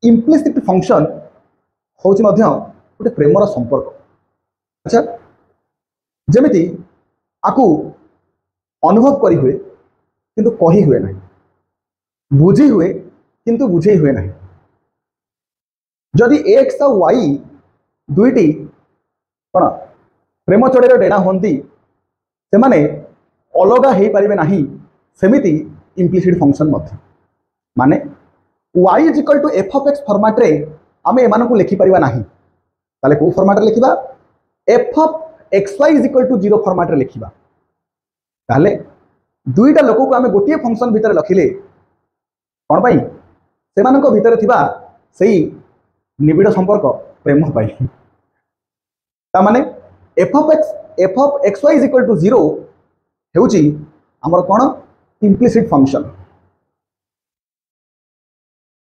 Implicit function हूँ गोटे Premiere संपर्क। अच्छा जमीती आपको अनुभव करी हुए किंतु कही हुए ना, बुझी हुए किंतु बुझे हुए ना। जदि एक्स और वाई दुईटी कौन प्रेम चढ़ेर डेणा हमें से माने अलग हो पारे ना, सेमिति इम्प्लिसिट फंक्शन माने y is equal to F of x format रे आमे एमान को लिखि परिबा नाही। ताले को फॉर्मेट रे लिखिबा f of x y is equal to 0 format रे लिखिबा। ताले दुईटा लोक को आमे गोटे फंक्शन भितर रखिले कोन पाई से मानक भितर थिबा सेही निबिड़ संपर्क प्रेम पाई। ता माने F of x y is equal to 0 हेउची हमर कोन इम्प्लिसिट फंक्शन।